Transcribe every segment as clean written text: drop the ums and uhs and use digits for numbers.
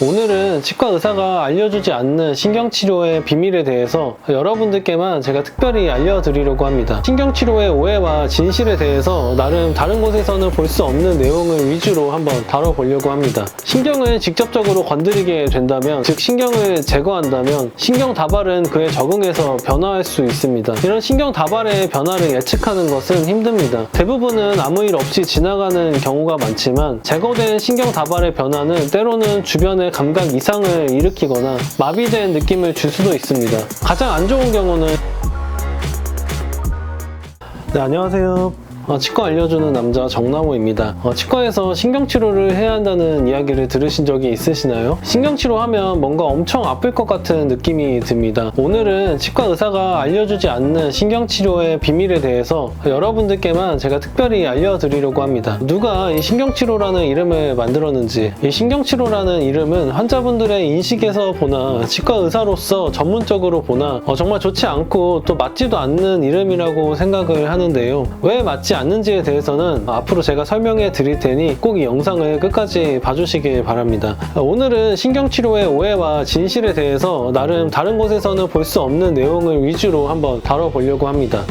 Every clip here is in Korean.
오늘은 치과 의사가 알려주지 않는 신경치료의 비밀에 대해서 여러분들께만 제가 특별히 알려드리려고 합니다. 신경치료의 오해와 진실에 대해서 나름 다른 곳에서는 볼 수 없는 내용을 위주로 한번 다뤄보려고 합니다. 신경을 직접적으로 건드리게 된다면, 즉 신경을 제거한다면 신경 다발은 그에 적응해서 변화할 수 있습니다. 이런 신경 다발의 변화를 예측하는 것은 힘듭니다. 대부분은 아무 일 없이 지나가는 경우가 많지만 제거된 신경 다발의 변화는 때로는 주변의 감각 이상을 일으키거나 마비된 느낌을 줄 수도 있습니다. 가장 안 좋은 경우는 네, 안녕하세요. 치과 알려주는 남자 정남호입니다. 치과에서 신경치료를 해야 한다는 이야기를 들으신 적이 있으시나요? 신경치료하면 뭔가 엄청 아플 것 같은 느낌이 듭니다. 오늘은 치과 의사가 알려주지 않는 신경치료의 비밀에 대해서 여러분들께만 제가 특별히 알려드리려고 합니다. 누가 이 신경치료라는 이름을 만들었는지, 이 신경치료라는 이름은 환자분들의 인식에서 보나 치과 의사로서 전문적으로 보나 정말 좋지 않고 또 맞지도 않는 이름이라고 생각을 하는데요. 왜 맞지 않는지에 대해서는 앞으로 제가 설명해 드릴 테니 꼭 이 영상을 끝까지 봐주시길 바랍니다. 오늘은 신경치료의 오해와 진실에 대해서 나름 다른 곳에서는 볼 수 없는 내용을 위주로 한번 다뤄보려고 합니다.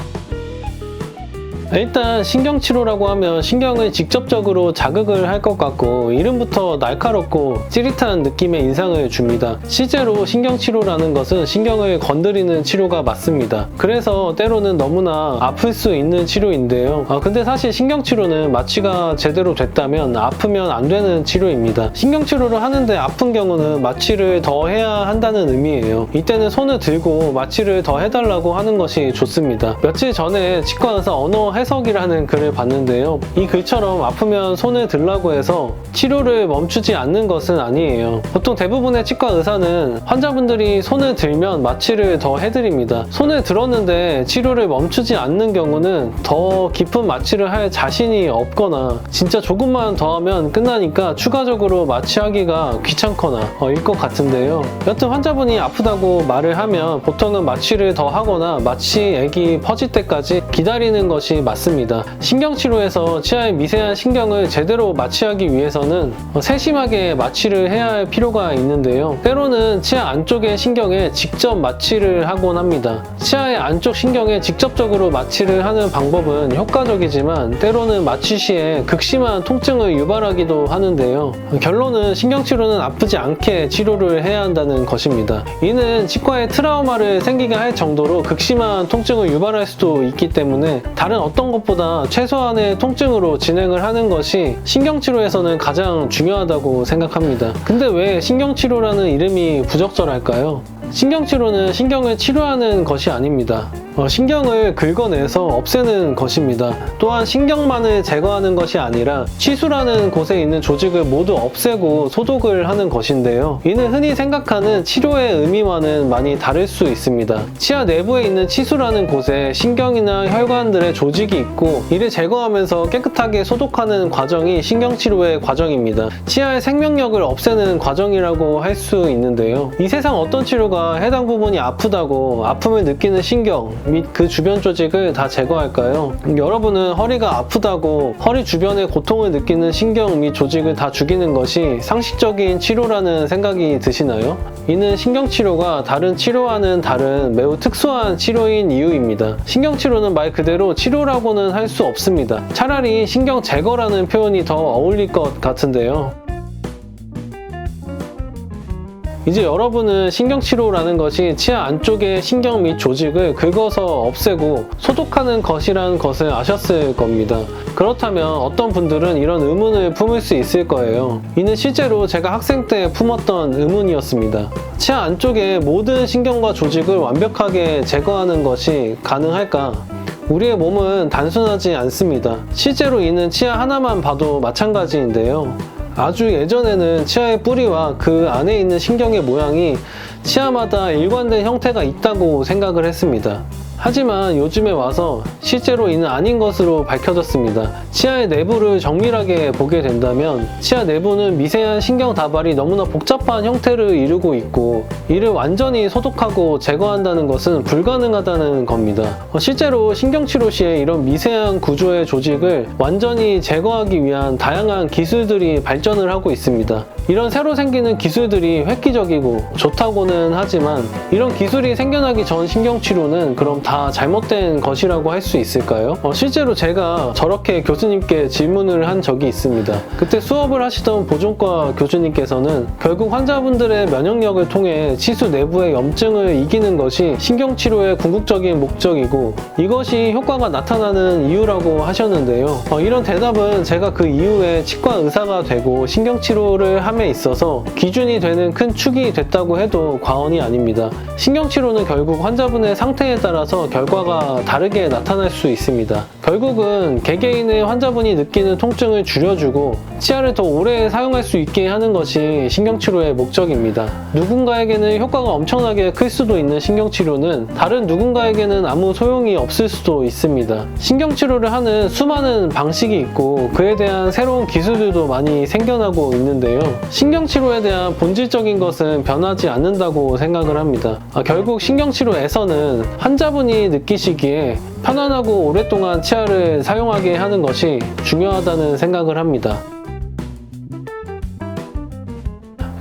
일단 신경치료라고 하면 신경을 직접적으로 자극을 할 것 같고 이름부터 날카롭고 찌릿한 느낌의 인상을 줍니다. 실제로 신경치료라는 것은 신경을 건드리는 치료가 맞습니다. 그래서 때로는 너무나 아플 수 있는 치료인데요. 근데 사실 신경치료는 마취가 제대로 됐다면 아프면 안 되는 치료입니다. 신경치료를 하는데 아픈 경우는 마취를 더 해야 한다는 의미예요. 이때는 손을 들고 마취를 더 해달라고 하는 것이 좋습니다. 며칠 전에 치과의사 언어 해석이라는 글을 봤는데요. 이 글처럼 아프면 손을 들라고 해서 치료를 멈추지 않는 것은 아니에요. 보통 대부분의 치과 의사는 환자분들이 손을 들면 마취를 더 해드립니다. 손을 들었는데 치료를 멈추지 않는 경우는 더 깊은 마취를 할 자신이 없거나 진짜 조금만 더 하면 끝나니까 추가적으로 마취하기가 귀찮거나 일 것 같은데요. 여튼 환자분이 아프다고 말을 하면 보통은 마취를 더 하거나 마취액이 퍼질 때까지 기다리는 것이 맞습니다. 신경치료에서 치아의 미세한 신경을 제대로 마취하기 위해서는 세심하게 마취를 해야 할 필요가 있는데요. 때로는 치아 안쪽의 신경에 직접 마취를 하곤 합니다. 치아의 안쪽 신경에 직접적으로 마취를 하는 방법은 효과적이지만 때로는 마취 시에 극심한 통증을 유발하기도 하는데요. 결론은 신경치료는 아프지 않게 치료를 해야 한다는 것입니다. 이는 치과에 트라우마를 생기게 할 정도로 극심한 통증을 유발할 수도 있기 때문에 다른 어떤 것보다 최소한의 통증으로 진행을 하는 것이 신경치료에서는 가장 중요하다고 생각합니다. 근데 왜 신경치료라는 이름이 부적절할까요? 신경치료는 신경을 치료하는 것이 아닙니다. 신경을 긁어내서 없애는 것입니다. 또한 신경만을 제거하는 것이 아니라 치수라는 곳에 있는 조직을 모두 없애고 소독을 하는 것인데요. 이는 흔히 생각하는 치료의 의미와는 많이 다를 수 있습니다. 치아 내부에 있는 치수라는 곳에 신경이나 혈관들의 조직이 있고 이를 제거하면서 깨끗하게 소독하는 과정이 신경치료의 과정입니다. 치아의 생명력을 없애는 과정이라고 할 수 있는데요. 이 세상 어떤 치료가 해당 부분이 아프다고 아픔을 느끼는 신경 및 그 주변 조직을 다 제거할까요? 여러분은 허리가 아프다고 허리 주변의 고통을 느끼는 신경 및 조직을 다 죽이는 것이 상식적인 치료라는 생각이 드시나요? 이는 신경치료가 다른 치료와는 다른 매우 특수한 치료인 이유입니다. 신경치료는 말 그대로 치료라고는 할 수 없습니다. 차라리 신경 제거라는 표현이 더 어울릴 것 같은데요. 이제 여러분은 신경치료라는 것이 치아 안쪽의 신경 및 조직을 긁어서 없애고 소독하는 것이라는 것을 아셨을 겁니다. 그렇다면 어떤 분들은 이런 의문을 품을 수 있을 거예요. 이는 실제로 제가 학생 때 품었던 의문이었습니다. 치아 안쪽의 모든 신경과 조직을 완벽하게 제거하는 것이 가능할까? 우리의 몸은 단순하지 않습니다. 실제로 이는 치아 하나만 봐도 마찬가지인데요. 아주 예전에는 치아의 뿌리와 그 안에 있는 신경의 모양이 치아마다 일관된 형태가 있다고 생각을 했습니다. 하지만 요즘에 와서 실제로 이는 아닌 것으로 밝혀졌습니다. 치아의 내부를 정밀하게 보게 된다면 치아 내부는 미세한 신경 다발이 너무나 복잡한 형태를 이루고 있고 이를 완전히 소독하고 제거한다는 것은 불가능하다는 겁니다. 실제로 신경치료 시에 이런 미세한 구조의 조직을 완전히 제거하기 위한 다양한 기술들이 발전을 하고 있습니다. 이런 새로 생기는 기술들이 획기적이고 좋다고는 하지만 이런 기술이 생겨나기 전 신경치료는 그럼 다 잘못된 것이라고 할 수 있을까요? 실제로 제가 저렇게 교수님께 질문을 한 적이 있습니다. 그때 수업을 하시던 보존과 교수님께서는 결국 환자분들의 면역력을 통해 치수 내부의 염증을 이기는 것이 신경치료의 궁극적인 목적이고 이것이 효과가 나타나는 이유라고 하셨는데요. 이런 대답은 제가 그 이후에 치과 의사가 되고 신경치료를 함에 있어서 기준이 되는 큰 축이 됐다고 해도 과언이 아닙니다. 신경치료는 결국 환자분의 상태에 따라서 결과가 다르게 나타날 수 있습니다. 결국은 개개인의 환자분이 느끼는 통증을 줄여주고 치아를 더 오래 사용할 수 있게 하는 것이 신경치료의 목적입니다. 누군가에게는 효과가 엄청나게 클 수도 있는 신경치료는 다른 누군가에게는 아무 소용이 없을 수도 있습니다. 신경치료를 하는 수많은 방식이 있고 그에 대한 새로운 기술들도 많이 생겨나고 있는데요. 신경치료에 대한 본질적인 것은 변하지 않는다고 생각을 합니다. 결국 신경치료에서는 환자분이 느끼시기에 편안하고 오랫동안 치아를 사용하게 하는 것이 중요하다는 생각을 합니다.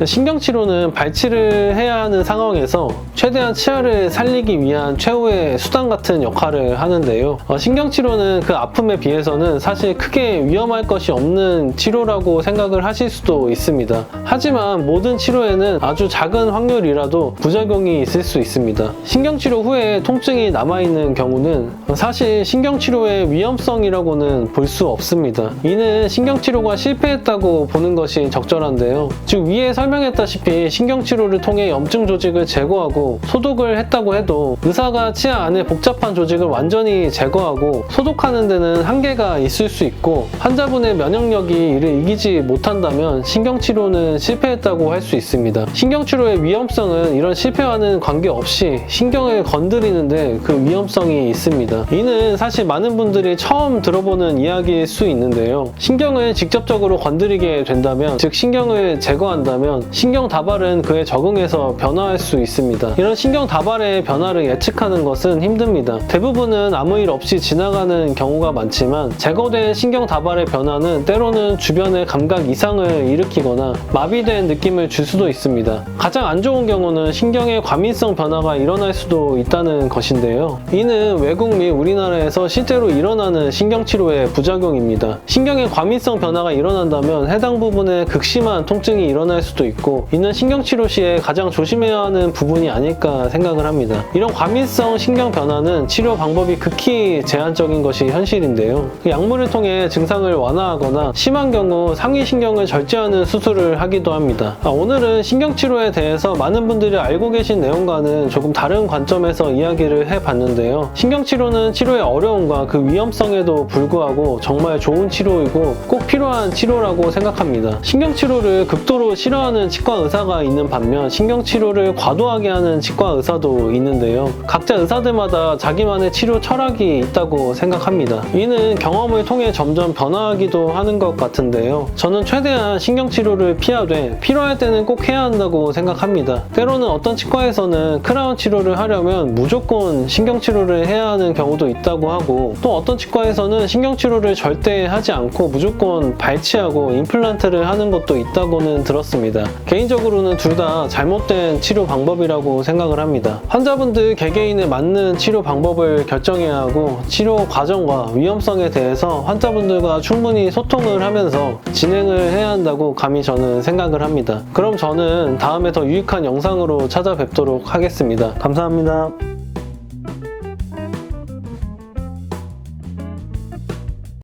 신경치료는 발치를 해야 하는 상황에서 최대한 치아를 살리기 위한 최후의 수단 같은 역할을 하는데요. 신경치료는 그 아픔에 비해서는 사실 크게 위험할 것이 없는 치료라고 생각을 하실 수도 있습니다. 하지만 모든 치료에는 아주 작은 확률이라도 부작용이 있을 수 있습니다. 신경치료 후에 통증이 남아있는 경우는 사실 신경치료의 위험성이라고는 볼 수 없습니다. 이는 신경치료가 실패했다고 보는 것이 적절한데요. 즉 위에 설명했다시피 신경치료를 통해 염증 조직을 제거하고 소독을 했다고 해도 의사가 치아 안에 복잡한 조직을 완전히 제거하고 소독하는 데는 한계가 있을 수 있고 환자분의 면역력이 이를 이기지 못한다면 신경치료는 실패했다고 할 수 있습니다. 신경치료의 위험성은 이런 실패와는 관계없이 신경을 건드리는데 그 위험성이 있습니다. 이는 사실 많은 분들이 처음 들어보는 이야기일 수 있는데요. 신경을 직접적으로 건드리게 된다면, 즉 신경을 제거한다면 신경 다발은 그에 적응해서 변화할 수 있습니다. 이런 신경 다발의 변화를 예측하는 것은 힘듭니다. 대부분은 아무 일 없이 지나가는 경우가 많지만 제거된 신경 다발의 변화는 때로는 주변의 감각 이상을 일으키거나 마비된 느낌을 줄 수도 있습니다. 가장 안 좋은 경우는 신경의 과민성 변화가 일어날 수도 있다는 것인데요. 이는 외국 및 우리나라에서 실제로 일어나는 신경치료의 부작용입니다. 신경의 과민성 변화가 일어난다면 해당 부분에 극심한 통증이 일어날 수도 있고 이는 신경치료 시에 가장 조심해야 하는 부분이 아닐까 생각을 합니다. 이런 과민성 신경 변화는 치료 방법이 극히 제한적인 것이 현실인데요. 약물을 통해 증상을 완화하거나 심한 경우 상위신경을 절제하는 수술을 하기도 합니다. 오늘은 신경치료에 대해서 많은 분들이 알고 계신 내용과는 조금 다른 관점에서 이야기를 해봤는데요. 신경치료는 치료의 어려움과 그 위험성에도 불구하고 정말 좋은 치료이고 꼭 필요한 치료라고 생각합니다. 신경치료를 극도로 싫어하는 치과 의사가 있는 반면 신경치료를 과도하게 하는 치과 의사도 있는데요. 각자 의사들마다 자기만의 치료 철학이 있다고 생각합니다. 이는 경험을 통해 점점 변화하기도 하는 것 같은데요. 저는 최대한 신경치료를 피하되 필요할 때는 꼭 해야 한다고 생각합니다. 때로는 어떤 치과에서는 크라운 치료를 하려면 무조건 신경치료를 해야 하는 경우도 있다고 하고 또 어떤 치과에서는 신경치료를 절대 하지 않고 무조건 발치하고 임플란트를 하는 것도 있다고는 들었습니다. 개인적으로는 둘 다 잘못된 치료 방법이라고 생각을 합니다. 환자분들 개개인에 맞는 치료 방법을 결정해야 하고 치료 과정과 위험성에 대해서 환자분들과 충분히 소통을 하면서 진행을 해야 한다고 감히 저는 생각을 합니다. 그럼 저는 다음에 더 유익한 영상으로 찾아뵙도록 하겠습니다. 감사합니다.